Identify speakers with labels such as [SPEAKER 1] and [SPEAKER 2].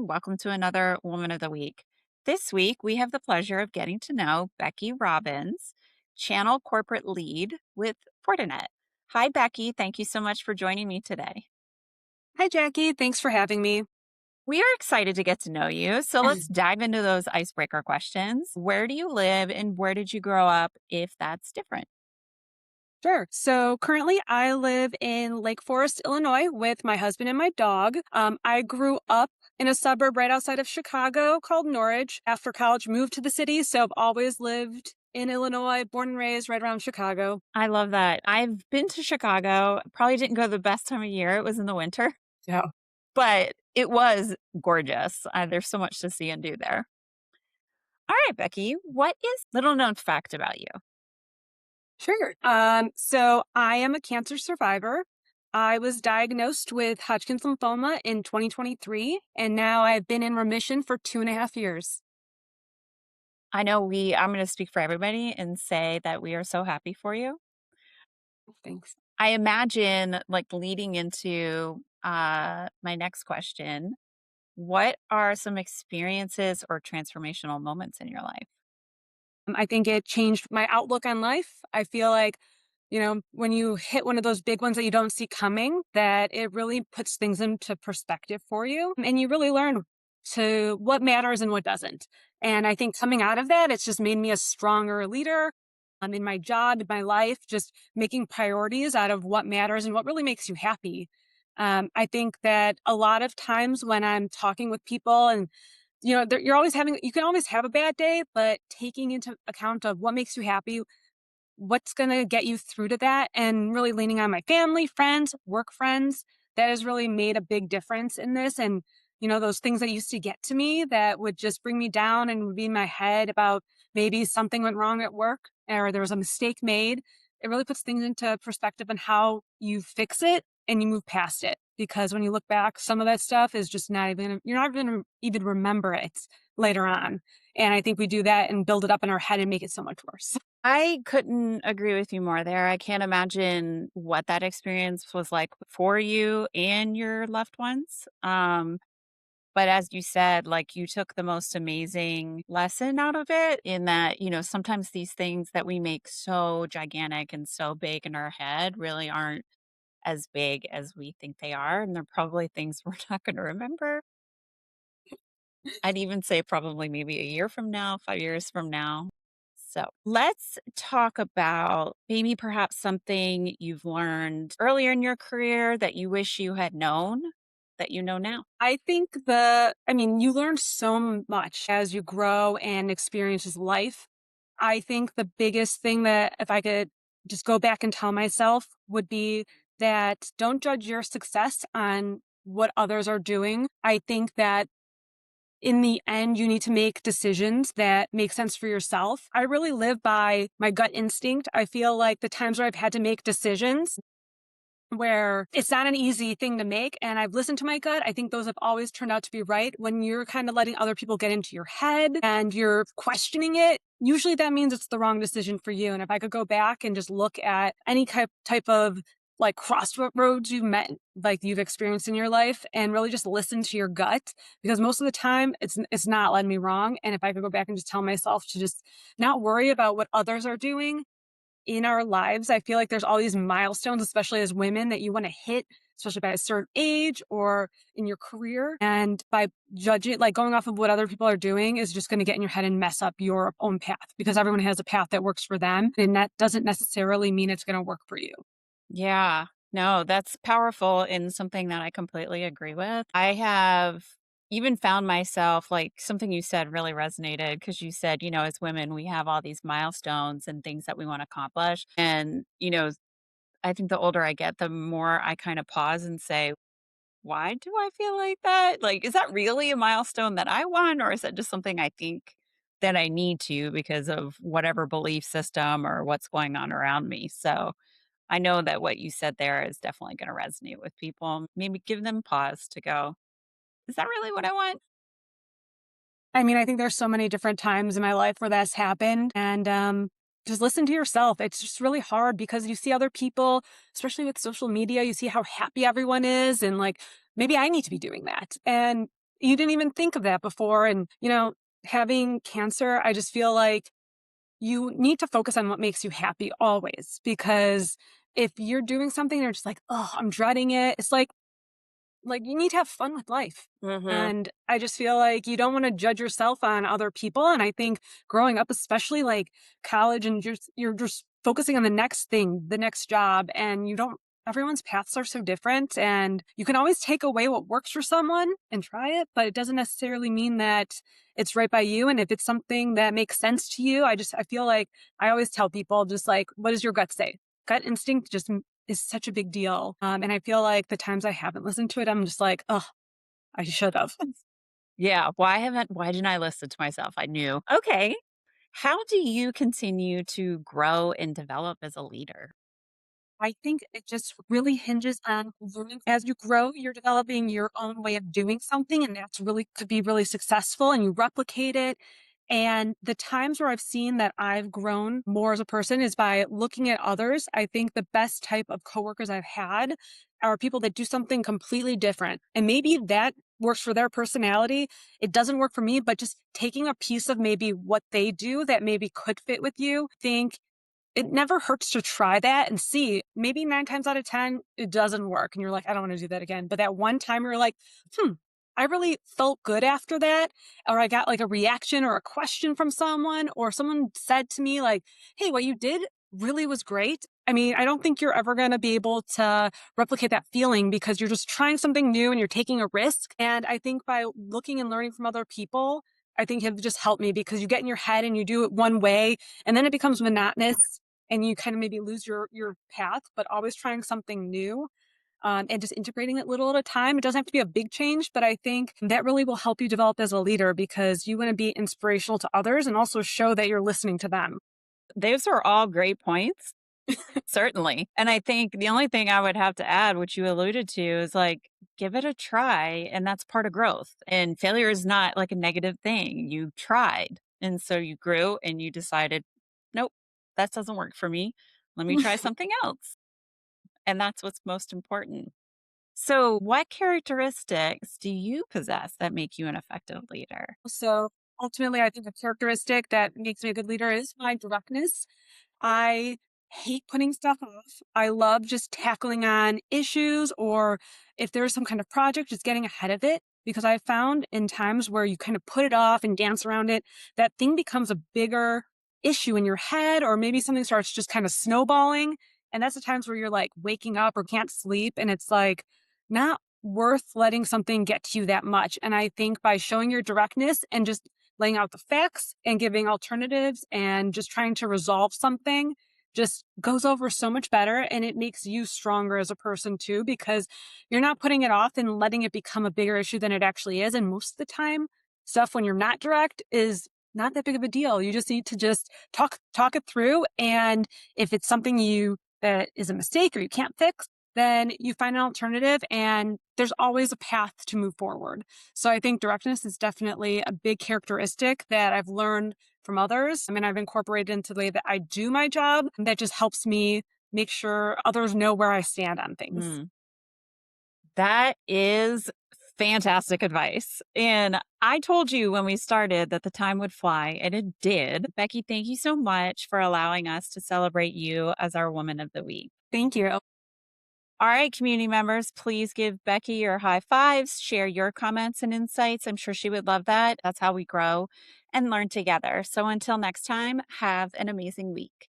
[SPEAKER 1] Welcome to another Woman of the Week. This week, we have the pleasure of getting to know Becky Robins, Channel Corporate Lead with Fortinet. Hi, Becky. Thank you so much for joining me today.
[SPEAKER 2] Hi, Jackie. Thanks for having me.
[SPEAKER 1] We are excited to get to know you. So let's dive into those icebreaker questions. Where do you live and where did you grow up, if that's different?
[SPEAKER 2] Sure. So currently, I live in Lake Forest, Illinois, with my husband and my dog. I grew up in a suburb right outside of Chicago called Norridge. After college, moved to the city, so I've always lived in Illinois, born and raised right around Chicago.
[SPEAKER 1] I love that. I've been to Chicago. Probably didn't go the best time of year. It was in the winter,
[SPEAKER 2] Yeah.
[SPEAKER 1] but it was gorgeous. There's so much to see and do there. All right, Becky, what is little known fact about you?
[SPEAKER 2] Sure. So I am a cancer survivor. I was diagnosed with Hodgkin's lymphoma in 2023, and now I've been in remission for 2.5 years.
[SPEAKER 1] I know I'm going to speak for everybody and say that we are so happy for you.
[SPEAKER 2] Thanks.
[SPEAKER 1] I imagine, like, leading into my next question, what are some experiences or transformational moments in your life?
[SPEAKER 2] I think it changed my outlook on life. I feel like, when you hit one of those big ones that you don't see coming, that it really puts things into perspective for you. And you really learn to what matters and what doesn't. And I think coming out of that, it's just made me a stronger leader. In my job, in my life, just making priorities out of what matters and what really makes you happy. I think that a lot of times when I'm talking with people and you can always have a bad day, but taking into account of what makes you happy, what's going to get you through to that, and really leaning on my family, friends, work friends, that has really made a big difference in this. And, those things that used to get to me that would just bring me down and would be in my head about maybe something went wrong at work or there was a mistake made. It really puts things into perspective on how you fix it and you move past it. Because when you look back, some of that stuff is just you're not going to even remember it later on. And I think we do that and build it up in our head and make it so much worse.
[SPEAKER 1] I couldn't agree with you more there. I can't imagine what that experience was like for you and your loved ones. But as you said, like, you took the most amazing lesson out of it in that, sometimes these things that we make so gigantic and so big in our head really aren't as big as we think they are. And they're probably things we're not going to remember. I'd even say probably maybe a year from now, 5 years from now. So let's talk about maybe perhaps something you've learned earlier in your career that you wish you had known that you know now.
[SPEAKER 2] I think you learn so much as you grow and experiences life. I think the biggest thing that if I could just go back and tell myself would be that don't judge your success on what others are doing. I think that in the end, you need to make decisions that make sense for yourself. I really live by my gut instinct. I feel like the times where I've had to make decisions where it's not an easy thing to make. And I've listened to my gut. I think those have always turned out to be right. When you're kind of letting other people get into your head and you're questioning it, usually that means it's the wrong decision for you. And if I could go back and just look at any type of like crossroads you've met, like you've experienced in your life, and really just listen to your gut, because most of the time it's not letting me wrong. And if I could go back and just tell myself to just not worry about what others are doing in our lives. I feel like there's all these milestones, especially as women, that you want to hit, especially by a certain age or in your career. And by judging, like going off of what other people are doing, is just going to get in your head and mess up your own path, because everyone has a path that works for them. And that doesn't necessarily mean it's going to work for you.
[SPEAKER 1] Yeah. No, that's powerful and something that I completely agree with. I have even found myself, like, something you said really resonated because you said, as women, we have all these milestones and things that we want to accomplish. And, I think the older I get, the more I kind of pause and say, why do I feel like that? Like, is that really a milestone that I want? Or is that just something I think that I need to because of whatever belief system or what's going on around me? So, I know that what you said there is definitely gonna resonate with people. Maybe give them pause to go, "Is that really what I want?"
[SPEAKER 2] I think there's so many different times in my life where that's happened. And just listen to yourself. It's just really hard because you see other people, especially with social media, you see how happy everyone is. And like, maybe I need to be doing that. And you didn't even think of that before. And, having cancer, I just feel like you need to focus on what makes you happy always, because if you're doing something and you're just like, oh, I'm dreading it, it's like you need to have fun with life.
[SPEAKER 1] Mhm.
[SPEAKER 2] And I just feel like you don't want to judge yourself on other people. And I think growing up, especially like college, and you're just focusing on the next thing, the next job, and you don't everyone's paths are so different, and you can always take away what works for someone and try it, but it doesn't necessarily mean that it's right by you. And if it's something that makes sense to you, I feel like I always tell people, just like, what does your gut say? Gut instinct just is such a big deal. And I feel like the times I haven't listened to it, I'm just like, oh, I should have.
[SPEAKER 1] Yeah, why didn't I listen to myself? I knew. Okay. How do you continue to grow and develop as a leader?
[SPEAKER 2] I think it just really hinges on learning. As you grow, you're developing your own way of doing something, and that's really could be really successful, and you replicate it. And the times where I've seen that I've grown more as a person is by looking at others. I think the best type of coworkers I've had are people that do something completely different. And maybe that works for their personality. It doesn't work for me, but just taking a piece of maybe what they do that maybe could fit with you, think it never hurts to try that and see. Maybe 9 times out of 10, it doesn't work, and you're like, "I don't wanna do that again." But that one time you're like, "Hmm, I really felt good after that," or I got, like, a reaction or a question from someone, or someone said to me, like, "Hey, what you did really was great." I mean, I don't think you're ever gonna be able to replicate that feeling, because you're just trying something new and you're taking a risk. And I think by looking and learning from other people, I think have just helped me, because you get in your head and you do it one way, and then it becomes monotonous, and you kind of maybe lose your path. But always trying something new, and just integrating it little at a time. It doesn't have to be a big change, but I think that really will help you develop as a leader, because you want to be inspirational to others and also show that you're listening to them.
[SPEAKER 1] Those are all great points. Certainly. And I think the only thing I would have to add, which you alluded to, is like give it a try. And that's part of growth. And failure is not like a negative thing. You tried. And so you grew and you decided, nope, that doesn't work for me. Let me try something else. And that's what's most important. So, what characteristics do you possess that make you an effective leader?
[SPEAKER 2] So ultimately, I think a characteristic that makes me a good leader is my directness. I hate putting stuff off. I love just tackling on issues, or if there's some kind of project, just getting ahead of it. Because I found in times where you kind of put it off and dance around it, that thing becomes a bigger issue in your head, or maybe something starts just kind of snowballing. And that's the times where you're like waking up or can't sleep. And it's like not worth letting something get to you that much. And I think by showing your directness and just laying out the facts and giving alternatives and just trying to resolve something just goes over so much better, and it makes you stronger as a person too, because you're not putting it off and letting it become a bigger issue than it actually is. And most of the time, stuff when you're not direct is not that big of a deal. You just need to just talk it through, and if it's something you that is a mistake or you can't fix, then you find an alternative, and there's always a path to move forward. So I think directness is definitely a big characteristic that I've learned from others. I mean, I've incorporated into the way that I do my job. That just helps me make sure others know where I stand on things.
[SPEAKER 1] Hmm. That is fantastic advice. And I told you when we started that the time would fly, and it did. Becky, thank you so much for allowing us to celebrate you as our Woman of the Week.
[SPEAKER 2] Thank you.
[SPEAKER 1] All right, community members, please give Becky your high fives, share your comments and insights. I'm sure she would love that. That's how we grow and learn together. So until next time, have an amazing week.